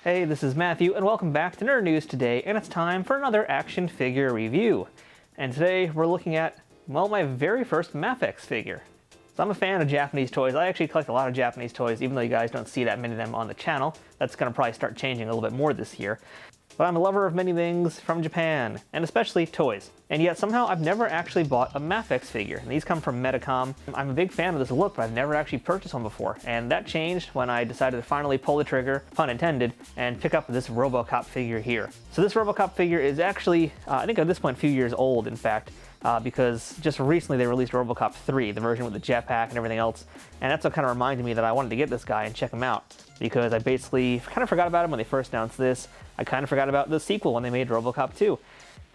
Hey, this is Matthew, and welcome back to Nerd News Today, and it's time for another action figure review. And today we're looking at, well, my very first MAFEX figure. So I'm a fan of Japanese toys. I actually collect a lot of Japanese toys, even though you guys don't see that many of them on the channel. That's going to probably start changing a little bit more this year. But I'm a lover of many things from Japan, and especially toys. And yet somehow I've never actually bought a MAFEX figure. And these come from Medicom. I'm a big fan of this look, but I've never actually purchased one before. And that changed when I decided to finally pull the trigger, pun intended, and pick up this Robocop figure here. So this Robocop figure is actually, I think at this point, a few years old, in fact. Because just recently they released Robocop 3, the version with the jetpack and everything else, and that's what kind of reminded me that I wanted to get this guy and check him out, because I basically kind of forgot about him when they first announced this. I kind of forgot about the sequel when they made Robocop 2.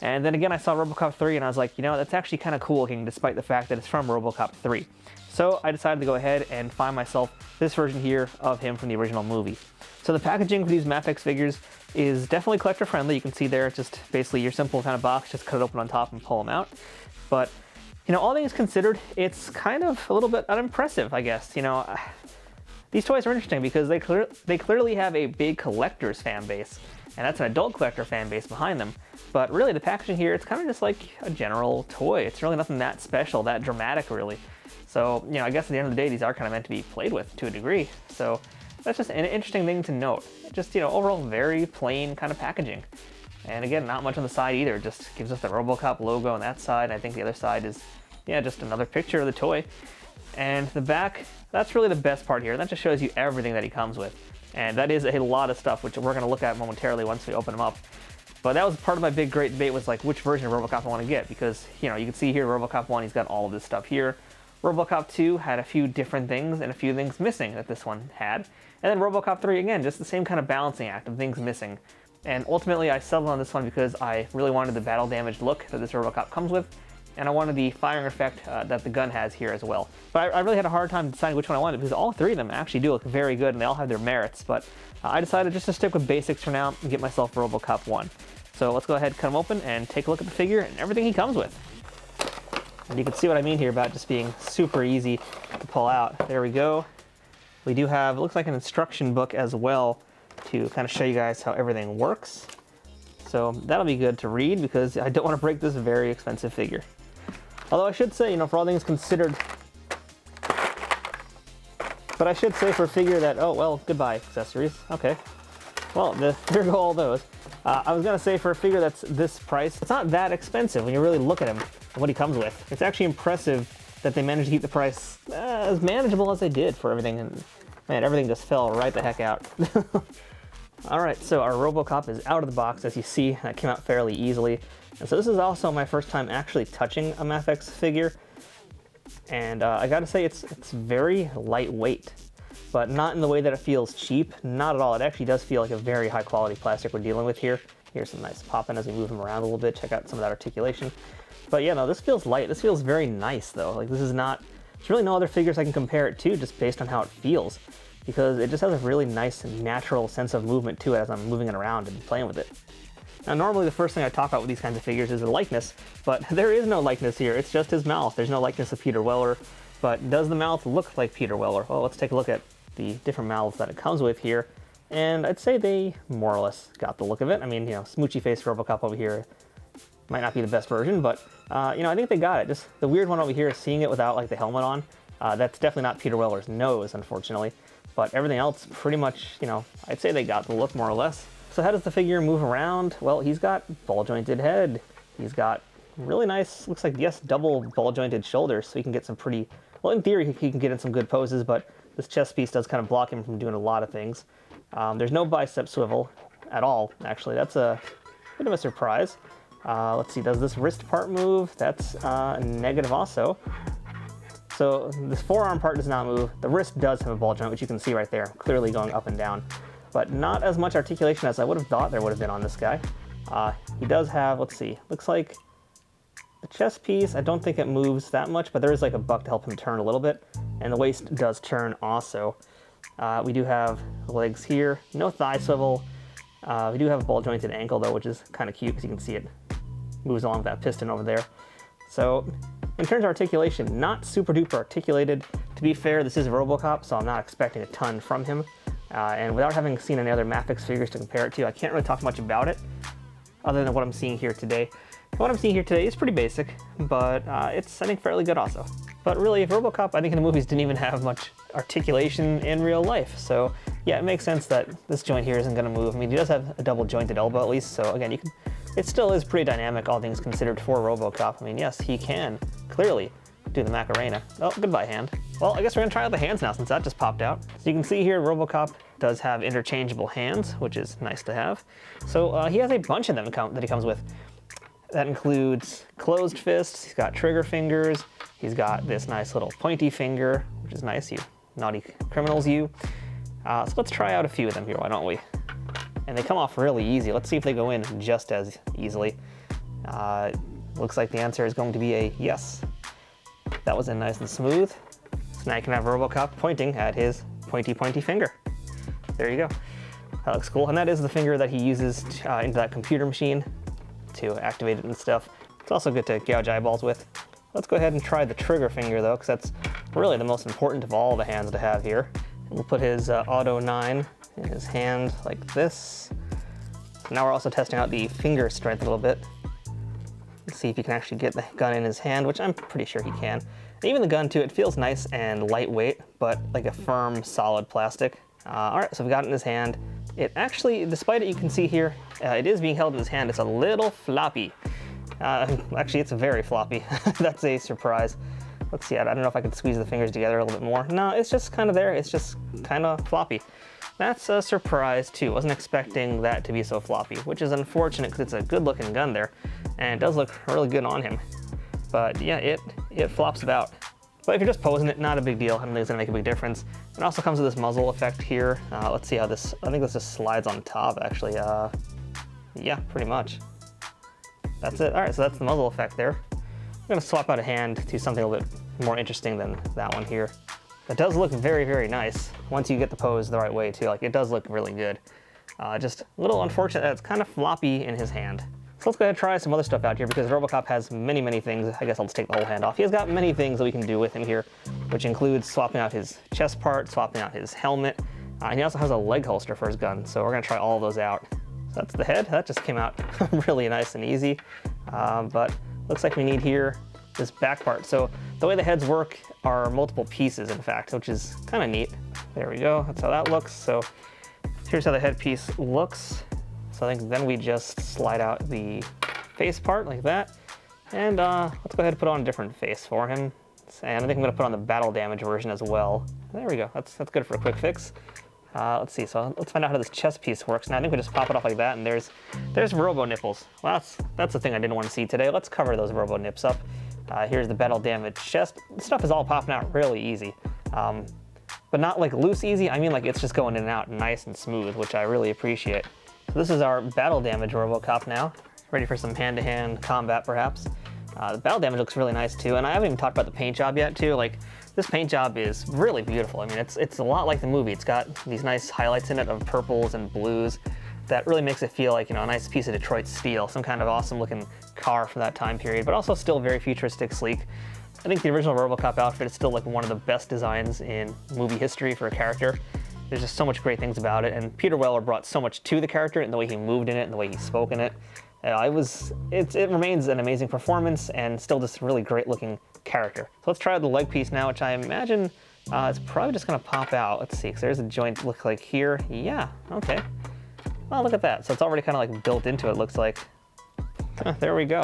And then again I saw Robocop 3 and I was like, you know, that's actually kind of cool looking despite the fact that it's from Robocop 3. So I decided to go ahead and find myself this version here of him from the original movie. So the packaging for these MAFEX figures is definitely collector friendly. You can see there, it's just basically your simple kind of box, just cut it open on top and pull them out. But, you know, all things considered, it's kind of a little bit unimpressive, I guess. You know, these toys are interesting because they clearly have a big collector's fan base, and that's an adult collector fan base behind them. But really, the packaging here, it's kind of just like a general toy. It's really nothing that special, that dramatic, really. So, you know, I guess at the end of the day, these are kind of meant to be played with to a degree. So that's just an interesting thing to note. Just, you know, overall very plain kind of packaging. And again, not much on the side either. It just gives us the Robocop logo on that side. I think the other side is, yeah, just another picture of the toy. And the back, that's really the best part here. That just shows you everything that he comes with. And that is a lot of stuff, which we're going to look at momentarily once we open them up. But that was part of my big, great debate, was like, which version of Robocop I want to get. Because, you know, you can see here, Robocop 1, he's got all of this stuff here. Robocop 2 had a few different things and a few things missing that this one had. And then Robocop 3, again, just the same kind of balancing act of things missing. And ultimately, I settled on this one because I really wanted the battle damaged look that this Robocop comes with, and I wanted the firing effect that the gun has here as well. But I really had a hard time deciding which one I wanted, because all three of them actually do look very good, and they all have their merits. But I decided just to stick with basics for now and get myself Robocop 1. So let's go ahead, cut him open, and take a look at the figure and everything he comes with. And you can see what I mean here about just being super easy to pull out. There we go. We do have, it looks like an instruction book as well, to kind of show you guys how everything works. So that'll be good to read because I don't want to break this very expensive figure. Although I should say, you know, for all things considered, but I should say for a figure that, oh, well, goodbye, accessories. Okay. Well, there go all those. I was going to say for a figure that's this price, it's not that expensive when you really look at him and what he comes with. It's actually impressive that they managed to keep the price as manageable as they did for everything. And man, everything just fell right the heck out. Alright, so our Robocop is out of the box, as you see. That came out fairly easily. And so this is also my first time actually touching a MAFEX figure. And I gotta say, it's very lightweight. But not in the way that it feels cheap. Not at all. It actually does feel like a very high quality plastic we're dealing with here. Here's some nice pop-in as we move him around a little bit. Check out some of that articulation. But yeah, no, this feels light. This feels very nice, though. Like, this is not... There's really no other figures I can compare it to just based on how it feels. Because it just has a really nice, natural sense of movement to it as I'm moving it around and playing with it. Now, normally the first thing I talk about with these kinds of figures is the likeness, but there is no likeness here. It's just his mouth. There's no likeness of Peter Weller. But does the mouth look like Peter Weller? Well, let's take a look at the different mouths that it comes with here. And I'd say they more or less got the look of it. I mean, you know, smoochy face Robocop over here might not be the best version, but, you know, I think they got it. Just the weird one over here is seeing it without, like, the helmet on. That's definitely not Peter Weller's nose, unfortunately. But everything else, pretty much, you know, I'd say they got the look more or less. So how does the figure move around? Well, he's got ball-jointed head. He's got really nice, looks like, yes, double ball-jointed shoulders, so he can get some pretty, well, in theory, he can get in some good poses, but this chest piece does kind of block him from doing a lot of things. There's no bicep swivel at all, actually. That's a bit of a surprise. Let's see, does this wrist part move? That's negative also. So this forearm part does not move. The wrist does have a ball joint, which you can see right there, clearly going up and down. But not as much articulation as I would have thought there would have been on this guy. He does have, let's see, looks like the chest piece, I don't think it moves that much, but there is like a buck to help him turn a little bit. And the waist does turn also. We do have legs here, no thigh swivel. We do have a ball jointed ankle though, which is kind of cute because you can see it moves along with that piston over there. So in terms of articulation, not super duper articulated. To be fair, this is a Robocop, so I'm not expecting a ton from him. And without having seen any other MAFEX figures to compare it to, I can't really talk much about it other than what I'm seeing here today. What I'm seeing here today is pretty basic, but it's, I think, fairly good also. But really, Robocop, I think in the movies didn't even have much articulation in real life. So yeah, it makes sense that this joint here isn't gonna move. I mean, he does have a double jointed elbow at least, so again, it still is pretty dynamic, all things considered, for Robocop. I mean, yes, he can clearly do the Macarena. Oh, goodbye, hand. Well, I guess we're gonna try out the hands now since that just popped out. So you can see here, Robocop does have interchangeable hands, which is nice to have. So he has a bunch of them that he comes with. That includes closed fists, he's got trigger fingers, he's got this nice little pointy finger, which is nice, you naughty criminals, you. So let's try out a few of them here, why don't we? And they come off really easy. Let's see if they go in just as easily. Looks like the answer is going to be a yes. That was in nice and smooth. So now you can have Robocop pointing at his pointy finger. There you go. That looks cool. And that is the finger that he uses into that computer machine to activate it and stuff. It's also good to gouge eyeballs with. Let's go ahead and try the trigger finger though, because that's really the most important of all the hands to have here. And we'll put his Auto 9 in his hand like this. Now we're also testing out the finger strength a little bit. Let's see if he can actually get the gun in his hand, which I'm pretty sure he can. And even the gun too, it feels nice and lightweight, but like a firm, solid plastic. All right, so we've got it in his hand. It actually, despite it, you can see here, it is being held in his hand. It's a little floppy. Actually, it's very floppy. That's a surprise. Let's see, I don't know if I can squeeze the fingers together a little bit more. No, it's just kind of there. It's just kind of floppy. That's a surprise too. Wasn't expecting that to be so floppy, which is unfortunate because it's a good looking gun there and it does look really good on him. But yeah, it flops about. But if you're just posing it, not a big deal. I don't think it's gonna make a big difference. It also comes with this muzzle effect here. Let's see how this, I think this just slides on top actually. Yeah, pretty much. That's it. All right, so that's the muzzle effect there. I'm gonna swap out a hand to something a little bit more interesting than that one here. It does look very, very nice once you get the pose the right way too. Like, it does look really good. Just a little unfortunate that it's kind of floppy in his hand. So let's go ahead and try some other stuff out here because Robocop has many, many things. I guess I'll just take the whole hand off. He has got many things that we can do with him here, which includes swapping out his chest part, swapping out his helmet, and he also has a leg holster for his gun. So we're gonna try all of those out. So that's the head. That just came out really nice and easy. But looks like we need here this back part. So the way the heads work are multiple pieces, in fact, which is kind of neat. There we go. That's how that looks. So here's how the headpiece looks. So I think then we just slide out the face part like that. And let's go ahead and put on a different face for him. And I think I'm gonna put on the battle damage version as well. There we go. That's good for a quick fix. Let's see, so let's find out how this chest piece works. Now I think we just pop it off like that and there's robo nipples. Well, that's the thing I didn't want to see today. Let's cover those robo nips up. Here's the battle damage chest. This stuff is all popping out really easy. But not like loose easy, I mean like it's just going in and out nice and smooth, which I really appreciate. So this is our battle damage Robocop now. Ready for some hand-to-hand combat perhaps. The battle damage looks really nice too, and I haven't even talked about the paint job yet too. Like, this paint job is really beautiful. I mean, it's a lot like the movie. It's got these nice highlights in it of purples and blues that really makes it feel like, you know, a nice piece of Detroit steel, some kind of awesome looking car from that time period, but also still very futuristic, sleek. I think the original Robocop outfit is still like one of the best designs in movie history for a character. There's just so much great things about it, and Peter Weller brought so much to the character and the way he moved in it and the way he spoke in it. It remains an amazing performance and still just a really great looking character. So let's try out the leg piece now, which I imagine it's probably just gonna pop out. Let's see, because there's a joint look like here. Yeah, okay. Well, look at that. So it's already kind of like built into it, looks like. There we go.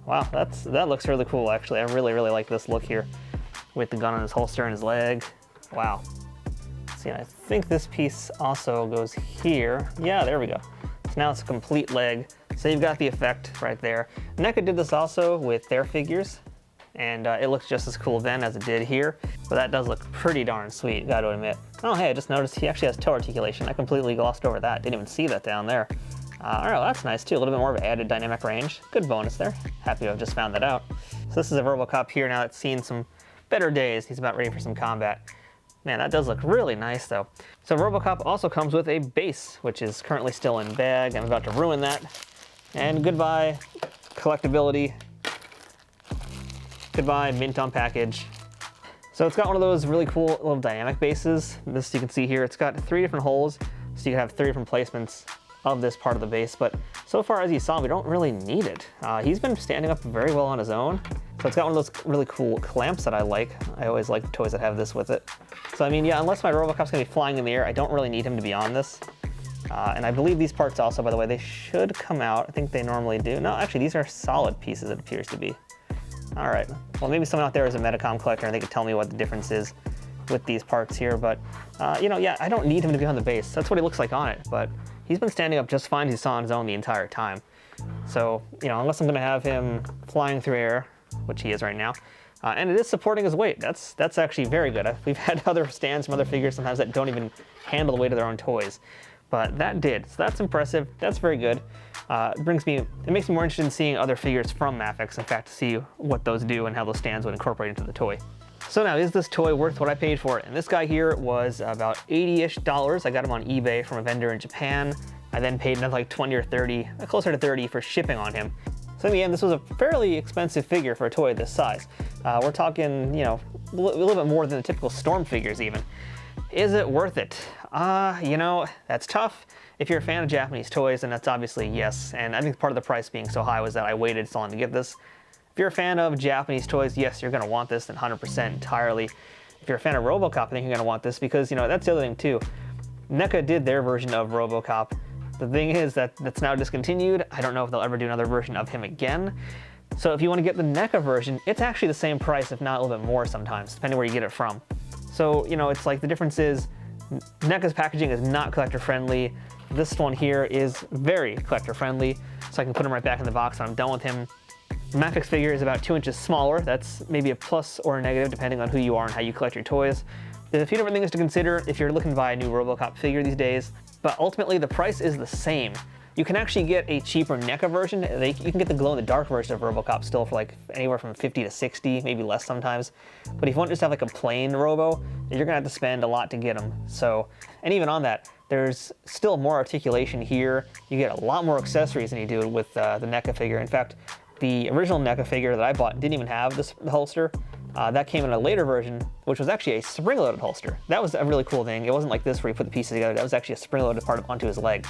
Wow, that looks really cool actually. I really, really like this look here with the gun on his holster and his leg. Wow. See, I think this piece also goes here. Yeah, there we go. So now it's a complete leg. So you've got the effect right there. NECA did this also with their figures, and it looks just as cool then as it did here. But that does look pretty darn sweet, gotta admit. Oh, hey, I just noticed he actually has toe articulation. I completely glossed over that. Didn't even see that down there. All right, well, that's nice too. A little bit more of added dynamic range. Good bonus there. Happy to have just found that out. So this is a Robocop here now that's seen some better days. He's about ready for some combat. Man, that does look really nice though. So Robocop also comes with a base, which is currently still in bag. I'm about to ruin that. And goodbye, collectability. Goodbye, mint on package. So it's got one of those really cool little dynamic bases. This you can see here, it's got 3 different holes, so you can have 3 different placements of this part of the base, but so far as you saw, we don't really need it. He's been standing up very well on his own. So it's got one of those really cool clamps that I like. I always like toys that have this with it. So I mean, yeah, unless my Robocop's gonna be flying in the air, I don't really need him to be on this. And I believe these parts also, by the way, they should come out. I think they normally do. No, actually, these are solid pieces, it appears to be. All right, well, maybe someone out there is a Metacom collector and they could tell me what the difference is with these parts here, but you know, yeah, I don't need him to be on the base. That's what he looks like on it, but he's been standing up just fine. He's on his own the entire time. So, you know, unless I'm gonna have him flying through air, which he is right now, and it is supporting his weight. That's actually very good. We've had other stands from other figures sometimes that don't even handle the weight of their own toys, but that did. So that's impressive. That's very good. It makes me more interested in seeing other figures from MAFEX, in fact, to see what those do and how those stands would incorporate into the toy. So now, is this toy worth what I paid for it? And this guy here was about $80-ish. I got him on eBay from a vendor in Japan. I then paid another like 20 or 30, closer to 30 for shipping on him. So in the end, this was a fairly expensive figure for a toy this size. We're talking, you know, a little bit more than the typical Storm figures even. Is it worth it? You know, that's tough. If you're a fan of Japanese toys, then that's obviously yes. And I think part of the price being so high was that I waited so long to get this. If you're a fan of Japanese toys, yes, you're gonna want this 100% entirely. If you're a fan of Robocop, I think you're gonna want this because, you know, that's the other thing too. NECA did their version of Robocop. The thing is that that's now discontinued. I don't know if they'll ever do another version of him again. So if you want to get the NECA version, it's actually the same price, if not a little bit more sometimes, depending where you get it from. So, you know, it's like the difference is NECA's packaging is not collector friendly. This one here is very collector friendly, so I can put him right back in the box when I'm done with him. The MAFEX figure is about 2 inches smaller. That's maybe a plus or a negative depending on who you are and how you collect your toys. There's a few different things to consider if you're looking to buy a new Robocop figure these days, but ultimately the price is the same. You can actually get a cheaper NECA version. You can get the glow-in-the-dark version of Robocop still for like anywhere from 50 to 60, maybe less sometimes. But if you want to just have like a plain Robo, you're gonna have to spend a lot to get them. So, and even on that, there's still more articulation here. You get a lot more accessories than you do with the NECA figure. In fact, the original NECA figure that I bought didn't even have this holster. That came in a later version, which was actually a spring-loaded holster. That was a really cool thing. It wasn't like this where you put the pieces together. That was actually a spring-loaded part onto his leg.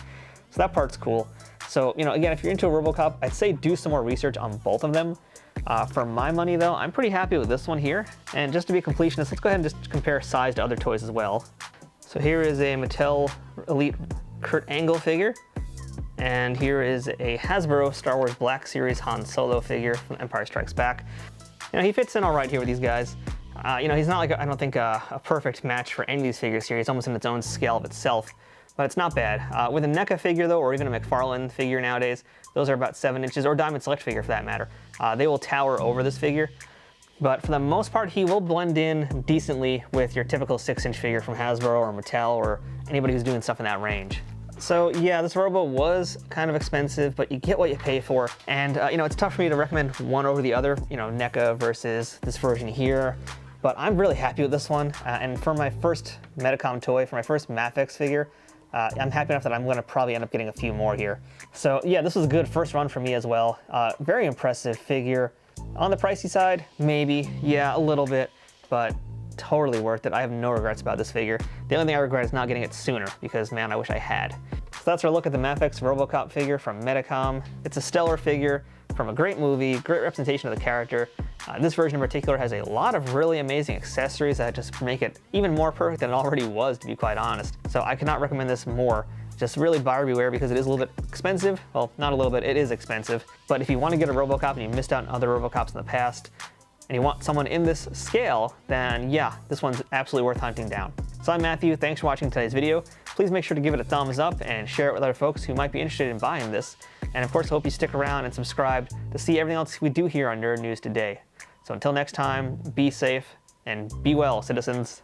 So that part's cool. So, you know, again, if you're into a Robocop, I'd say do some more research on both of them. For my money, though, I'm pretty happy with this one here. And just to be a completionist, let's go ahead and just compare size to other toys as well. So here is a Mattel Elite Kurt Angle figure. And here is a Hasbro Star Wars Black Series Han Solo figure from Empire Strikes Back. You know, he fits in all right here with these guys. You know, he's not like, I don't think, a perfect match for any of these figures here. He's almost in its own scale of itself, but it's not bad. With a NECA figure, though, or even a McFarlane figure nowadays, those are about 7 inches, or Diamond Select figure for that matter. They will tower over this figure, but for the most part, he will blend in decently with your typical 6-inch figure from Hasbro or Mattel or anybody who's doing stuff in that range. So yeah, this Robo was kind of expensive, but you get what you pay for. And you know, it's tough for me to recommend one over the other, you know, NECA versus this version here. But I'm really happy with this one. And for my first Metacom toy, for my first MAFEX figure, I'm happy enough that I'm gonna probably end up getting a few more here. So yeah, this was a good first run for me as well. Very impressive figure. On the pricey side, maybe, yeah, a little bit, but totally worth it. I have no regrets about this figure. The only thing I regret is not getting it sooner because, man, I wish I had. So that's our look at the MAFEX Robocop figure from Metacom. It's a stellar figure from a great movie, great representation of the character. This version in particular has a lot of really amazing accessories that just make it even more perfect than it already was, to be quite honest. So I cannot recommend this more. Just really buyer beware because it is a little bit expensive. Well, not a little bit, it is expensive. But if you want to get a Robocop and you missed out on other Robocops in the past, and you want someone in this scale, then yeah, this one's absolutely worth hunting down. So I'm Matthew, thanks for watching today's video. Please make sure to give it a thumbs up and share it with other folks who might be interested in buying this. And of course, I hope you stick around and subscribe to see everything else we do here on Nerd News Today. So until next time, be safe and be well, citizens.